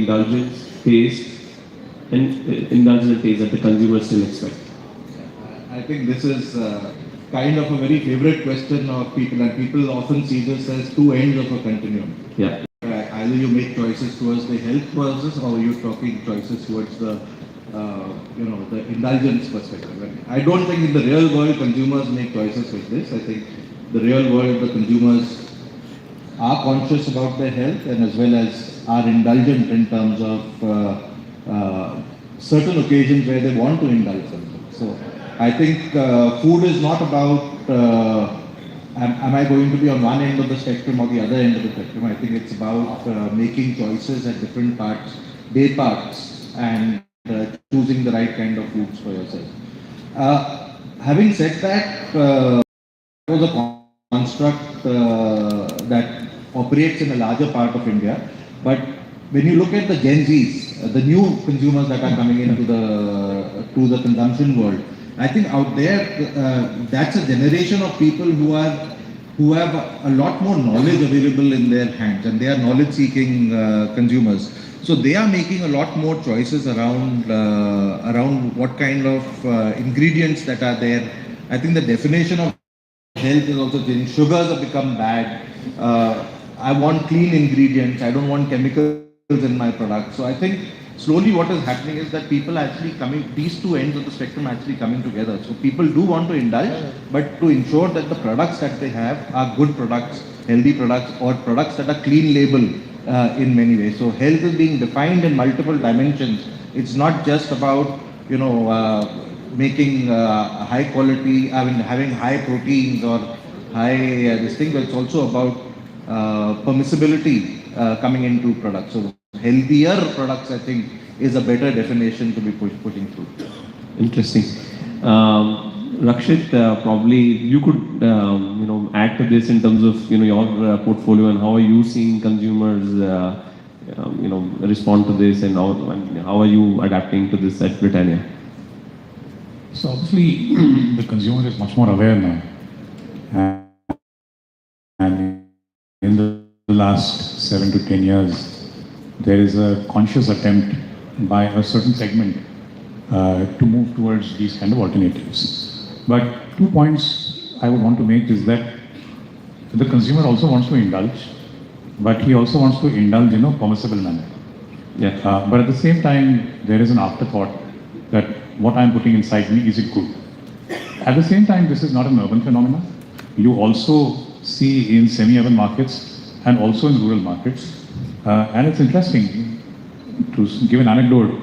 indulgence, taste, and indulgent taste that the consumers still expect? I think this is kind of a very favorite question of people, and people often see this as two ends of a continuum. Yeah. Either you make choices towards the health process, or you're talking choices towards the the indulgence perspective. And I don't think in the real world consumers make choices like this. I think the real world the consumers are conscious about their health and as well as are indulgent in terms of certain occasions where they want to indulge themselves. So I think food is not about am I going to be on one end of the spectrum or the other end of the spectrum. I think it's about making choices at different parts, day parts, and choosing the right kind of foods for yourself. Having said that, it was a construct that operates in a larger part of India. But when you look at the Gen Zs, the new consumers that are coming into the consumption world, I think out there, that's a generation of people who have a lot more knowledge available in their hands, and they are knowledge-seeking consumers. So they are making a lot more choices around what kind of ingredients that are there. I think the definition of health is also changing. Sugars have become bad. I want clean ingredients. I don't want chemicals in my product. So I think slowly what is happening is that people are actually coming, these two ends of the spectrum are actually coming together. So people do want to indulge, but to ensure that the products that they have are good products, healthy products, or products that are clean label in many ways. So health is being defined in multiple dimensions. It's not just about, making high quality, having high proteins or high this thing, but it's also about permissibility coming into products. So healthier products, I think, is a better definition to be pushing through. Interesting. Rakshit, probably you could add to this in terms of your portfolio, and how are you seeing consumers respond to this, and how are you adapting to this at Britannia? So obviously the consumer is much more aware now, and in the last 7 to 10 years there is a conscious attempt by a certain segment to move towards these kind of alternatives. But 2 points I would want to make is that the consumer also wants to indulge, but he also wants to indulge in a permissible manner. Yeah. But at the same time, there is an afterthought that what I'm putting inside me, is it good? At the same time, this is not an urban phenomenon. You also see in semi-urban markets and also in rural markets. And it's interesting to give an anecdote.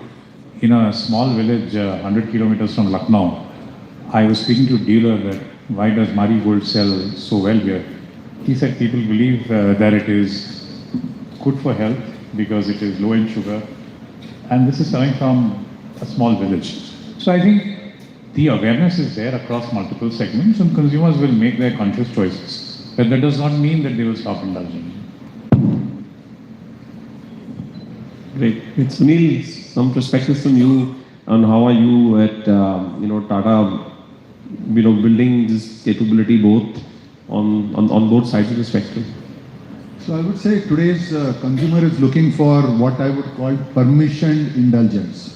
In a small village 100 kilometers from Lucknow, I was speaking to a dealer that why does Marigold sell so well here? He said people believe that it is good for health because it is low in sugar, and this is coming from a small village. So I think the awareness is there across multiple segments, and consumers will make their conscious choices. But that does not mean that they will stop indulging. Great. It's Sunil, some perspectives from you on how are you at Tata, building this capability both on both sides of the spectrum. So I would say today's consumer is looking for what I would call permissioned indulgence.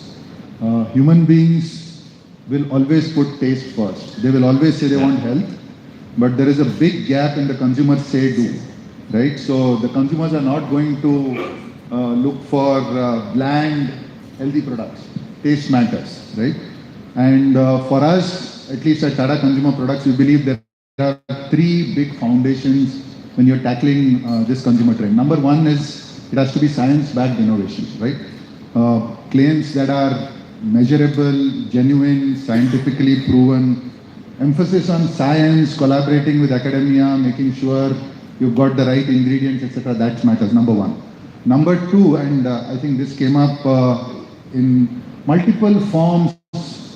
Human beings will always put taste first. They will always say they want health, but there is a big gap in the consumer say do, right? So the consumers are not going to look for bland, healthy products. Taste matters, right? And for us, at least at Tata Consumer Products, we believe there are 3 big foundations when you're tackling this consumer trend. Number 1 is it has to be science-backed innovation, right? Claims that are measurable, genuine, scientifically proven, emphasis on science, collaborating with academia, making sure you've got the right ingredients, etc. That matters, number 1. Number 2, and I think this came up in multiple forms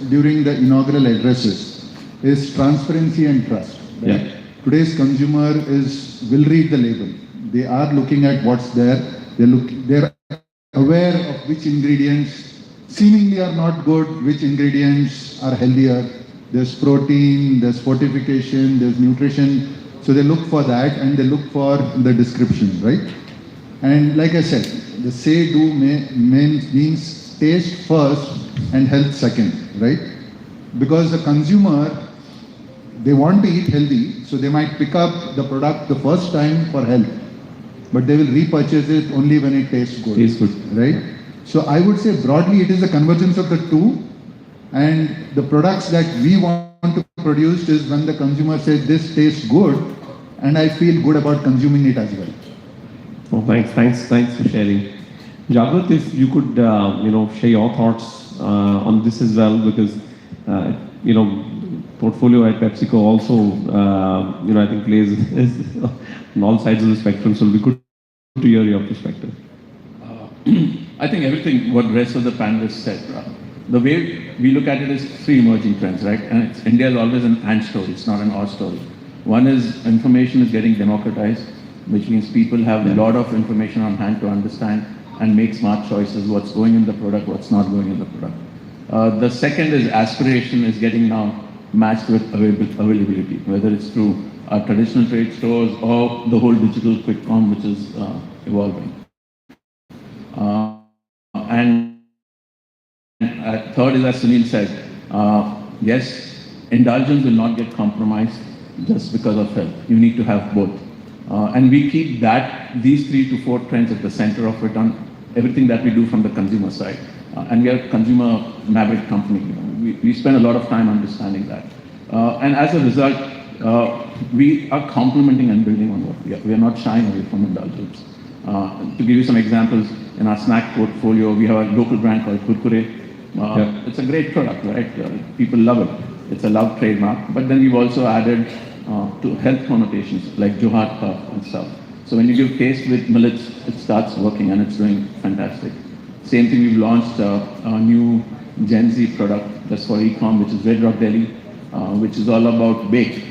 during the inaugural addresses, is transparency and trust. Right? Yeah. Today's consumer will read the label. They are looking at what's there. They're aware of which ingredients seemingly are not good, which ingredients are healthier. There's protein, there's fortification, there's nutrition. So they look for that, and they look for the description, right? And like I said, the say do means taste first and health second, right? Because the consumer, they want to eat healthy, so they might pick up the product the first time for health, but they will repurchase it only when it tastes good. Tastes good. Right? So I would say broadly it is a convergence of the two, and the products that we want to produce is when the consumer says this tastes good and I feel good about consuming it as well. Oh, thanks for sharing. Jagrat, if you could, share your thoughts on this as well, because, portfolio at PepsiCo also, I think plays on all sides of the spectrum. So it'll be good to hear your perspective. I think everything what the rest of the panelists said. The way we look at it is three emerging trends, right? And India is always an and story, it's not an or story. One is information is getting democratized, which means people have a lot of information on hand to understand and make smart choices, what's going in the product, what's not going in the product. The second is aspiration is getting now matched with availability, whether it's through traditional trade stores or the whole digital quick com, which is evolving. And third is, as Sunil said, yes, indulgence will not get compromised just because of health. You need to have both. And we keep these 3 to 4 trends at the center of it on everything that we do from the consumer side. And we are a consumer maverick company. We spend a lot of time understanding that. And as a result, we are complementing and building on what we are. We are not shying away from indulgence. To give you some examples, in our snack portfolio, we have a local brand called Kurkure. It's a great product, right? People love it. It's a love trademark. But then we've also added to health connotations like Johar Puff and stuff. So when you give taste with millets, it starts working and it's doing fantastic. Same thing, we've launched a new Gen Z product that's for e-com, which is Red Rock Deli, which is all about baked.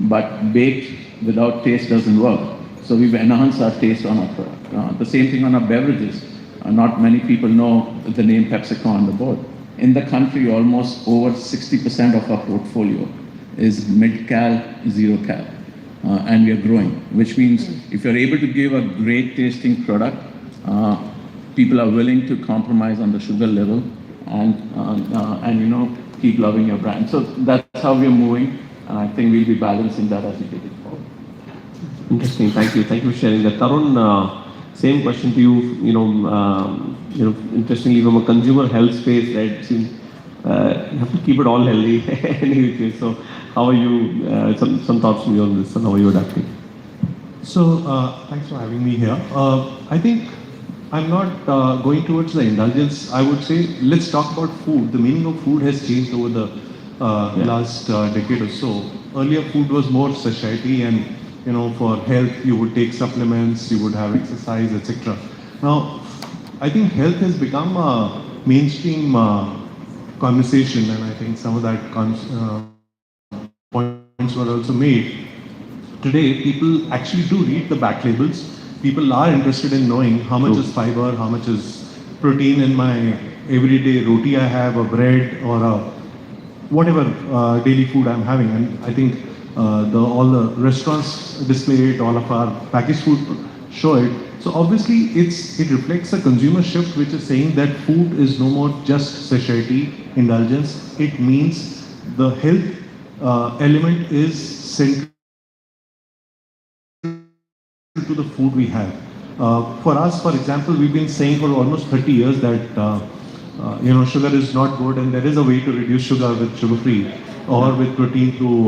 But baked without taste doesn't work. So we've enhanced our taste on our product. The same thing on our beverages. Not many people know the name PepsiCo on the board. In the country, almost over 60% of our portfolio is mid-cal, zero-cal. And we are growing, which means if you're able to give a great tasting product, people are willing to compromise on the sugar level and keep loving your brand. So that's how we're moving, and I think we'll be balancing that as we take it forward. Interesting. Thank you for sharing that. Tarun, same question to you. Interestingly, from a consumer health space, right? You have to keep it all healthy anyway. So, how are you? Some thoughts from you on this, and how are you adapting? So, thanks for having me here. I think I'm not going towards the indulgence. I would say let's talk about food. The meaning of food has changed over the last decade or so. Earlier, food was more satiety, and for health, you would take supplements, you would have exercise, etc. Now, I think health has become a mainstream conversation, and I think some of that points were also made. Today, people actually do read the back labels. People are interested in knowing how much is fiber, how much is protein in my everyday roti I have, or bread, or whatever daily food I'm having. And I think all the restaurants display it, all of our packaged food show it. So obviously it reflects a consumer shift which is saying that food is no more just satiety, indulgence. It means the health element is central to the food we have. For us, for example, we've been saying for almost 30 years that sugar is not good, and there is a way to reduce sugar with sugar-free or with protein through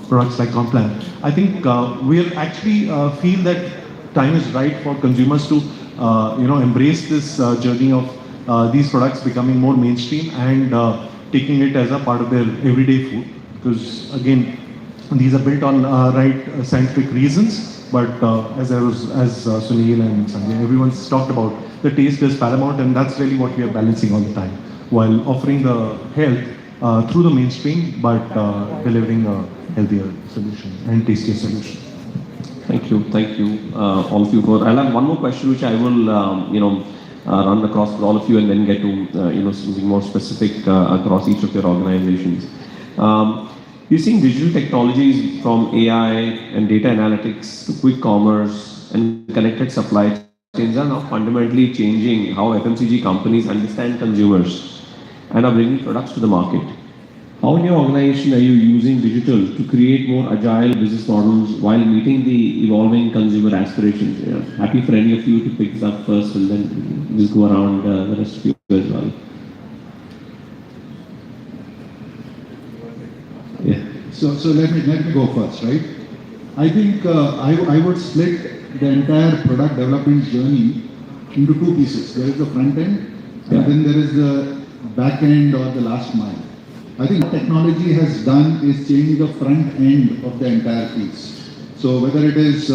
products like Complan. I think we actually feel that time is right for consumers to embrace this journey of these products becoming more mainstream and taking it as a part of their everyday food. Because again, these are built on right scientific reasons. But as Sunil and Sanjay, everyone's talked about, the taste is paramount, and that's really what we are balancing all the time, while offering the health through the mainstream, but delivering a healthier solution and tastier solution. Thank you, all of you. I'll have one more question, which I will, run across with all of you, and then get to, something more specific across each of your organizations. You're seeing digital technologies from AI and data analytics to quick commerce and connected supply Things are now fundamentally changing how FMCG companies understand consumers and are bringing products to the market. How in your organization are you using digital to create more agile business models while meeting the evolving consumer aspirations? Happy for any of you to pick this up first and then just go around the rest of you as well. Yeah. So let me go first, right? I think I would split the entire product development journey into two pieces. There is the front end, and then there is the back end or the last mile. I think what technology has done is change the front end of the entire piece. So whether it is